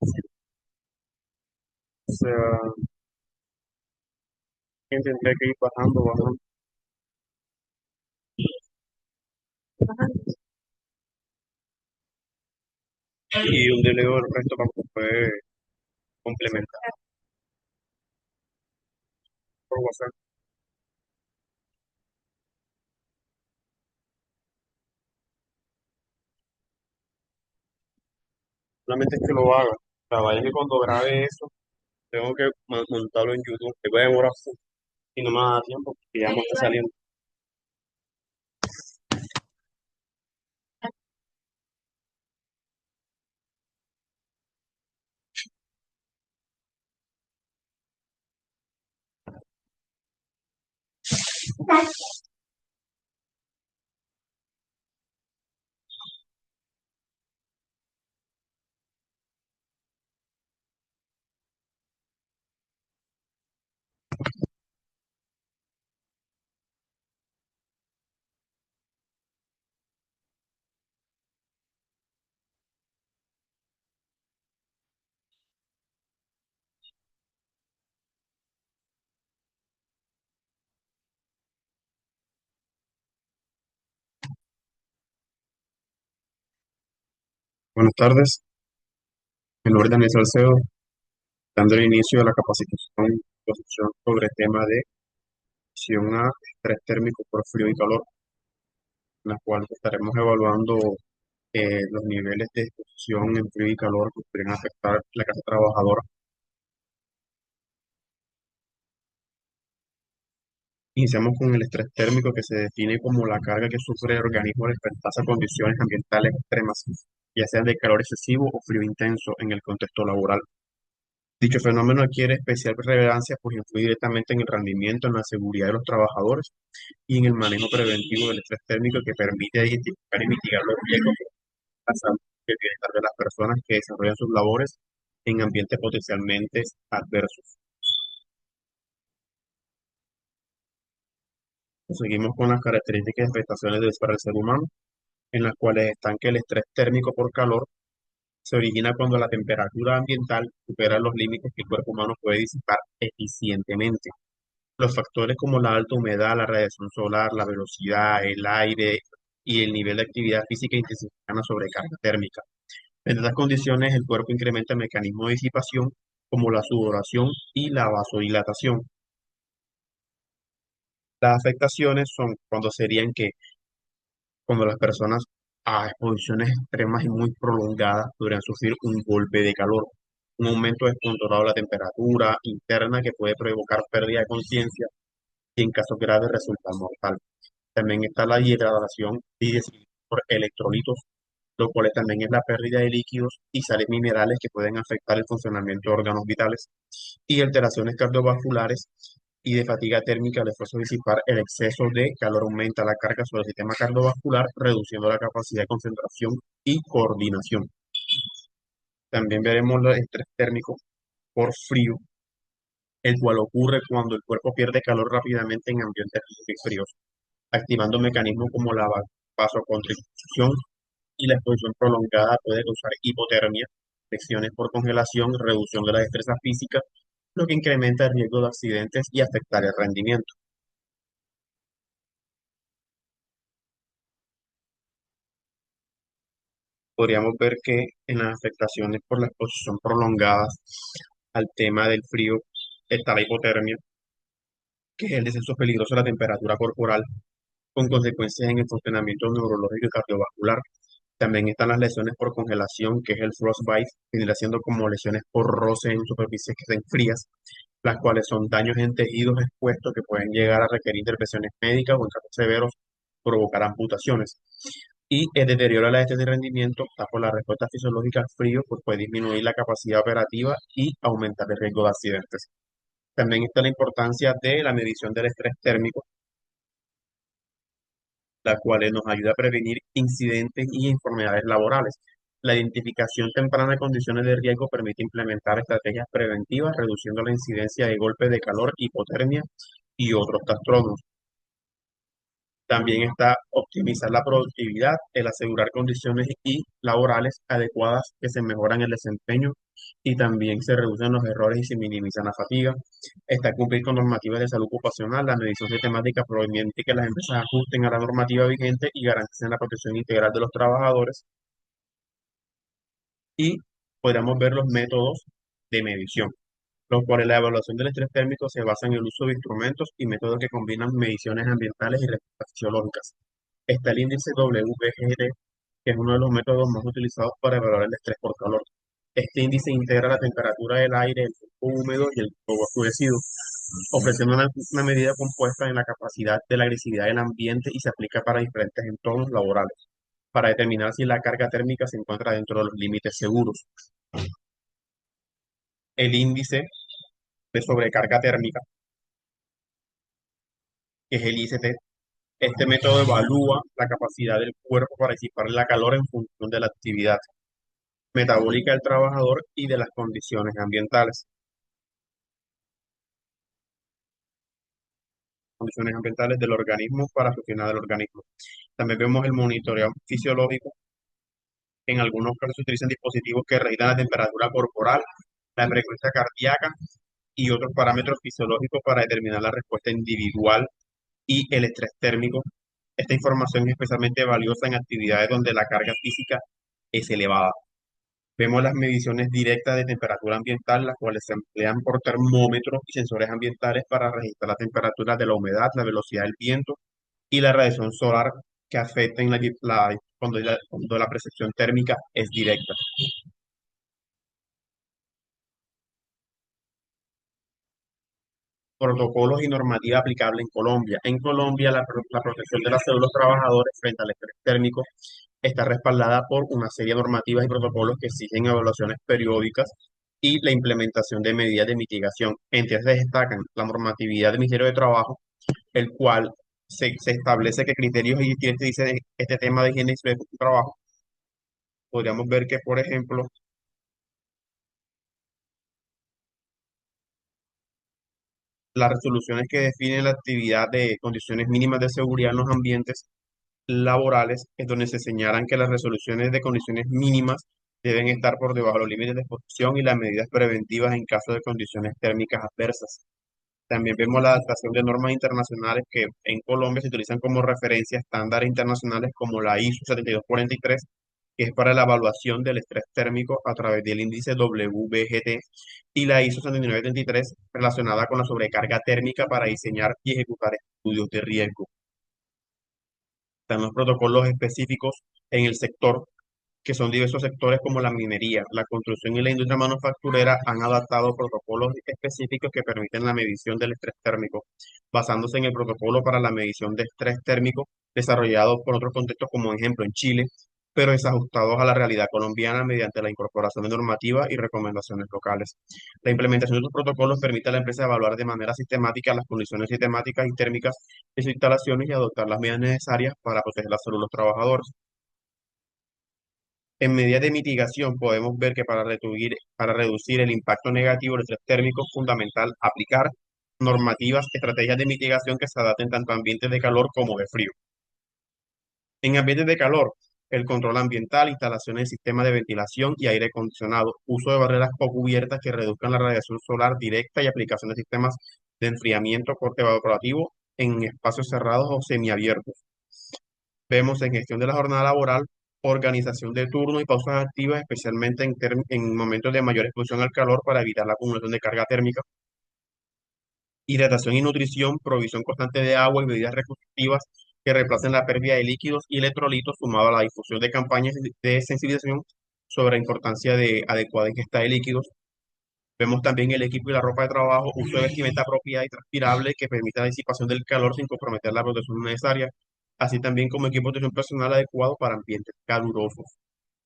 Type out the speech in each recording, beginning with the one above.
O sea, tendré que ir bajando, bajando. Y un leo el resto para poder complementar por WhatsApp. Solamente es que lo haga. La vaina es que cuando grabe eso, tengo que montarlo en YouTube. Que voy a demorar full y no me da tiempo porque ya me está saliendo. Buenas tardes, mi nombre es Daniel Salcedo, dando el inicio a la exposición sobre el tema de acción a estrés térmico por frío y calor, en la cual estaremos evaluando los niveles de exposición en frío y calor que podrían afectar la clase trabajadora. Iniciamos con el estrés térmico, que se define como la carga que sufre el organismo al enfrentarse a condiciones ambientales extremas, ya sean de calor excesivo o frío intenso en el contexto laboral. Dicho fenómeno adquiere especial relevancia pues influye directamente en el rendimiento, en la seguridad de los trabajadores y en el manejo preventivo del estrés térmico, que permite identificar y mitigar los riesgos de la salud y el bienestar de las personas que desarrollan sus labores en ambientes potencialmente adversos. Seguimos con las características y afectaciones para el ser humano, en las cuales están que el estrés térmico por calor se origina cuando la temperatura ambiental supera los límites que el cuerpo humano puede disipar eficientemente. Los factores como la alta humedad, la radiación solar, la velocidad, el aire y el nivel de actividad física intensifican la sobrecarga térmica. En estas condiciones, el cuerpo incrementa el mecanismo de disipación como la sudoración y la vasodilatación. Las afectaciones son cuando serían que cuando las personas a exposiciones extremas y muy prolongadas podrían sufrir un golpe de calor, un aumento descontrolado de la temperatura interna que puede provocar pérdida de conciencia y en casos graves resulta mortal. También está la hidratación y desequilibrio por electrolitos, lo cual también es la pérdida de líquidos y sales minerales que pueden afectar el funcionamiento de órganos vitales, y alteraciones cardiovasculares y de fatiga térmica al esfuerzo de disipar el exceso de calor aumenta la carga sobre el sistema cardiovascular, reduciendo la capacidad de concentración y coordinación. También veremos el estrés térmico por frío, el cual ocurre cuando el cuerpo pierde calor rápidamente en ambientes muy fríos, activando mecanismos como la vasoconstricción, y la exposición prolongada puede causar hipotermia, lesiones por congelación, reducción de la destreza física, lo que incrementa el riesgo de accidentes y afectar el rendimiento. Podríamos ver que en las afectaciones por la exposición prolongada al tema del frío está la hipotermia, que es el descenso peligroso de la temperatura corporal, con consecuencias en el funcionamiento neurológico y cardiovascular. También están las lesiones por congelación, que es el frostbite, que viene siendo como lesiones por roce en superficies que estén frías, las cuales son daños en tejidos expuestos que pueden llegar a requerir intervenciones médicas o en casos severos provocar amputaciones. Y el deterioro de la de rendimiento, bajo la respuesta fisiológica al frío, pues puede disminuir la capacidad operativa y aumentar el riesgo de accidentes. También está la importancia de la medición del estrés térmico, la cual nos ayuda a prevenir incidentes y enfermedades laborales. La identificación temprana de condiciones de riesgo permite implementar estrategias preventivas, reduciendo la incidencia de golpes de calor, hipotermia y otros trastornos. También está optimizar la productividad, el asegurar condiciones y laborales adecuadas que se mejoran el desempeño y también se reducen los errores y se minimizan la fatiga. Está cumplir con normativas de salud ocupacional, la medición sistemática proveniente que las empresas ajusten a la normativa vigente y garanticen la protección integral de los trabajadores. Y podríamos ver los métodos de medición, los cuales la evaluación del estrés térmico se basa en el uso de instrumentos y métodos que combinan mediciones ambientales y respuestas fisiológicas. Está el índice WBGT, que es uno de los métodos más utilizados para evaluar el estrés por calor. Este índice integra la temperatura del aire, el tiempo húmedo y el tiempo oscurecido, ofreciendo una medida compuesta en la capacidad de la agresividad del ambiente y se aplica para diferentes entornos laborales, para determinar si la carga térmica se encuentra dentro de los límites seguros. El índice de sobrecarga térmica, que es el ICT. Este método evalúa la capacidad del cuerpo para disipar la calor en función de la actividad metabólica del trabajador y de las condiciones ambientales. Condiciones ambientales del organismo para funcionar del organismo. También vemos el monitoreo fisiológico. En algunos casos se utilizan dispositivos que registran la temperatura corporal, la frecuencia cardíaca y otros parámetros fisiológicos para determinar la respuesta individual y el estrés térmico. Esta información es especialmente valiosa en actividades donde la carga física es elevada. Vemos las mediciones directas de temperatura ambiental, las cuales se emplean por termómetros y sensores ambientales para registrar la temperatura de la humedad, la velocidad del viento y la radiación solar que afectan cuando la percepción térmica es directa. Protocolos y normativa aplicable en Colombia. En Colombia, la protección de la salud de los trabajadores frente al estrés térmico está respaldada por una serie de normativas y protocolos que exigen evaluaciones periódicas y la implementación de medidas de mitigación. Entre ellas destacan la normatividad del Ministerio de Trabajo, el cual se establece que criterios y quienes dice este tema de higiene y seguridad del trabajo. Podríamos ver que, por ejemplo, las resoluciones que definen la actividad de condiciones mínimas de seguridad en los ambientes laborales, es donde se señalan que las resoluciones de condiciones mínimas deben estar por debajo de los límites de exposición y las medidas preventivas en caso de condiciones térmicas adversas. También vemos la adaptación de normas internacionales que en Colombia se utilizan como referencia estándares internacionales como la ISO 7243, que es para la evaluación del estrés térmico a través del índice WBGT, y la ISO 7933 relacionada con la sobrecarga térmica para diseñar y ejecutar estudios de riesgo. Están los protocolos específicos en el sector, que son diversos sectores como la minería, la construcción y la industria manufacturera han adaptado protocolos específicos que permiten la medición del estrés térmico, basándose en el protocolo para la medición de estrés térmico desarrollado por otros contextos como ejemplo en Chile, pero desajustados a la realidad colombiana mediante la incorporación de normativas y recomendaciones locales. La implementación de estos protocolos permite a la empresa evaluar de manera sistemática las condiciones sistemáticas y térmicas de sus instalaciones y adoptar las medidas necesarias para proteger la salud de los trabajadores. En medidas de mitigación podemos ver que para reducir el impacto negativo del estrés térmico es fundamental aplicar normativas, estrategias de mitigación que se adapten tanto a ambientes de calor como de frío. En ambientes de calor, el control ambiental, instalaciones de sistemas de ventilación y aire acondicionado, uso de barreras o cubiertas que reduzcan la radiación solar directa y aplicación de sistemas de enfriamiento corte evaporativo en espacios cerrados o semiabiertos. Vemos en gestión de la jornada laboral, organización de turno y pausas activas, especialmente en momentos de mayor exposición al calor para evitar la acumulación de carga térmica. Hidratación y nutrición, provisión constante de agua y medidas restrictivas que reemplacen la pérdida de líquidos y electrolitos, sumado a la difusión de campañas de sensibilización sobre la importancia de adecuada ingesta de líquidos. Vemos también el equipo y la ropa de trabajo, uso de vestimenta apropiada y transpirable que permita la disipación del calor sin comprometer la protección necesaria, así también como equipo de protección personal adecuado para ambientes calurosos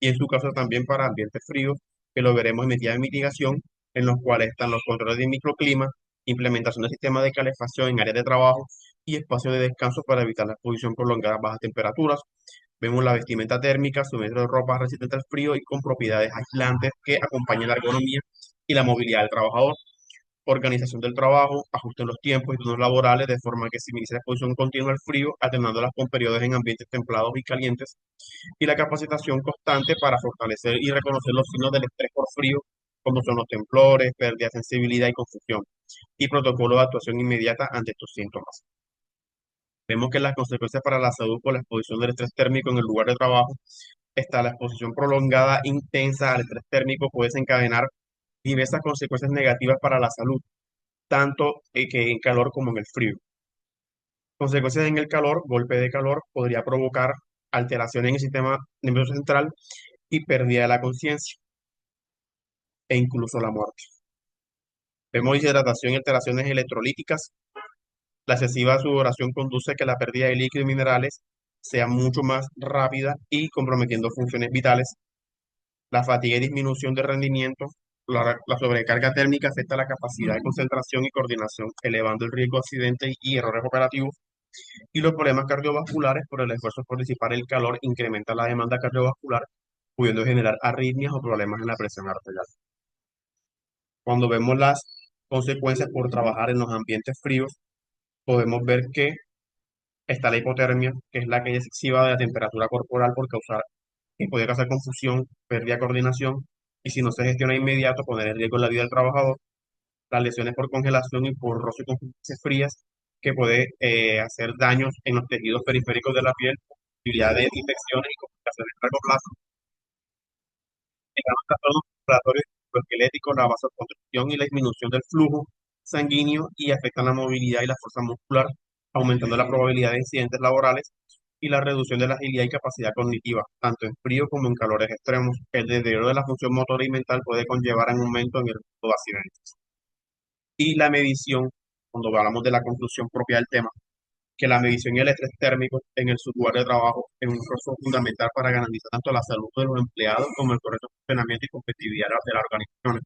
y en su caso también para ambientes fríos, que lo veremos en medidas de mitigación, en los cuales están los controles de microclima, implementación de sistemas de calefacción en áreas de trabajo y espacios de descanso para evitar la exposición prolongada a bajas temperaturas. Vemos la vestimenta térmica, suministro de ropa resistente al frío y con propiedades aislantes que acompañan la ergonomía y la movilidad del trabajador. organización del trabajo, ajuste en los tiempos y turnos laborales de forma que se minimice la exposición continua al frío, alternándolas con periodos en ambientes templados y calientes, y la capacitación constante para fortalecer y reconocer los signos del estrés por frío, como son los temblores, pérdida de sensibilidad y confusión, y protocolos de actuación inmediata ante estos síntomas. Vemos que las consecuencias para la salud por la exposición del estrés térmico en el lugar de trabajo está la exposición prolongada intensa al estrés térmico puede desencadenar diversas consecuencias negativas para la salud, tanto que en calor como en el frío. Consecuencias en el calor, golpe de calor, podría provocar alteraciones en el sistema nervioso central y pérdida de la conciencia e incluso la muerte. Vemos deshidratación y alteraciones electrolíticas. La excesiva sudoración conduce a que la pérdida de líquidos y minerales sea mucho más rápida y comprometiendo funciones vitales. La fatiga y disminución de rendimiento. La sobrecarga térmica afecta la capacidad de concentración y coordinación, elevando el riesgo de accidentes y errores operativos. Y los problemas cardiovasculares por el esfuerzo por disipar el calor incrementa la demanda cardiovascular, pudiendo generar arritmias o problemas en la presión arterial. Cuando vemos las consecuencias por trabajar en los ambientes fríos, podemos ver que está la hipotermia, que es la que es excesiva de la temperatura corporal por causar, que puede causar confusión, pérdida de coordinación, y si no se gestiona de inmediato, poner en riesgo la vida del trabajador. Las lesiones por congelación y por roce con superficies frías, que puede hacer daños en los tejidos periféricos de la piel, posibilidad de infecciones y complicaciones a largo plazo. Los trastornos respiratorios esqueléticos, la vasoconstricción y la disminución del flujo sanguíneo y afectan la movilidad y la fuerza muscular, aumentando la probabilidad de incidentes laborales y la reducción de la agilidad y capacidad cognitiva, tanto en frío como en calores extremos. El deterioro de la función motora y mental puede conllevar un aumento en el riesgo de accidentes. Y la medición, cuando hablamos de la conclusión propia del tema, que la medición y el estrés térmico en el lugar de trabajo es un proceso fundamental para garantizar tanto la salud de los empleados como el correcto funcionamiento y competitividad de las organizaciones.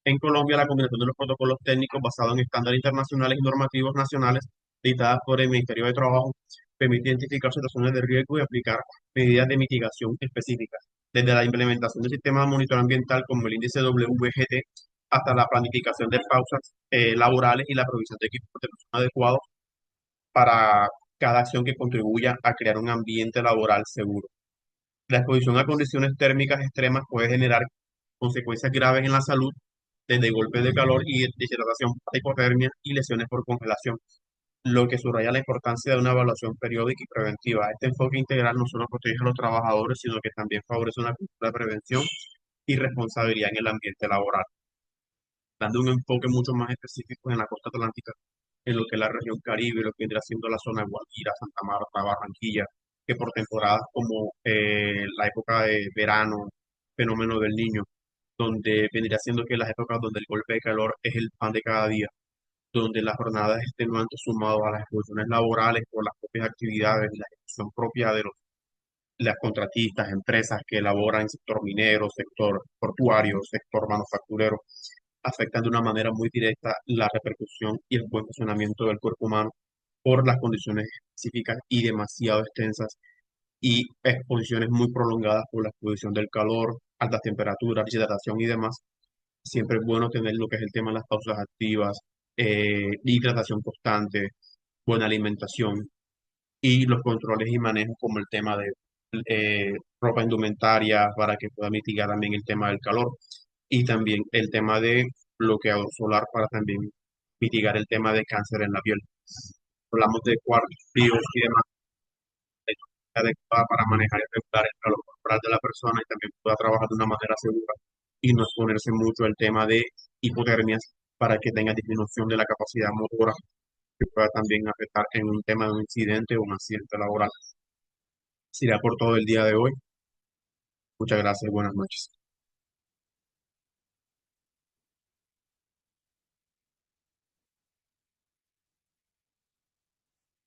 En Colombia, la combinación de los protocolos técnicos basados en estándares internacionales y normativos nacionales dictadas por el Ministerio de Trabajo permite identificar situaciones de riesgo y aplicar medidas de mitigación específicas, desde la implementación del sistema de monitoreo ambiental como el índice WGT hasta la planificación de pausas laborales y la provisión de equipos de protección adecuados para cada acción que contribuya a crear un ambiente laboral seguro. La exposición a condiciones térmicas extremas puede generar consecuencias graves en la salud, desde golpes de calor y deshidratación, hipotermia y lesiones por congelación, lo que subraya la importancia de una evaluación periódica y preventiva. Este enfoque integral no solo protege a los trabajadores, sino que también favorece una cultura de prevención y responsabilidad en el ambiente laboral, dando un enfoque mucho más específico en la costa atlántica, en lo que es la región Caribe, lo que vendría siendo la zona de Guajira, Santa Marta, Barranquilla, que por temporadas como la época de verano, fenómeno del niño, donde vendría siendo que las épocas donde el golpe de calor es el pan de cada día, donde las jornadas extenuantes sumado a las exposiciones laborales por las propias actividades y la ejecución propia de las contratistas, empresas que elaboran en sector minero, sector portuario, sector manufacturero, afectan de una manera muy directa la repercusión y el buen funcionamiento del cuerpo humano por las condiciones específicas y demasiado extensas y exposiciones muy prolongadas por la exposición del calor, altas temperaturas, deshidratación y demás. Siempre es bueno tener lo que es el tema de las pausas activas, hidratación constante, buena alimentación y los controles y manejos como el tema de ropa indumentaria para que pueda mitigar también el tema del calor y también el tema de bloqueador solar para también mitigar el tema de cáncer en la piel. Hablamos de cuartos fríos y demás, de adecuada para manejar y regular el calor corporal de la persona y también pueda trabajar de una manera segura y no exponerse mucho al tema de hipotermias para que tenga disminución de la capacidad motora que pueda también afectar en un tema de un incidente o un accidente laboral. Sería por todo el día de hoy. Muchas gracias, buenas noches.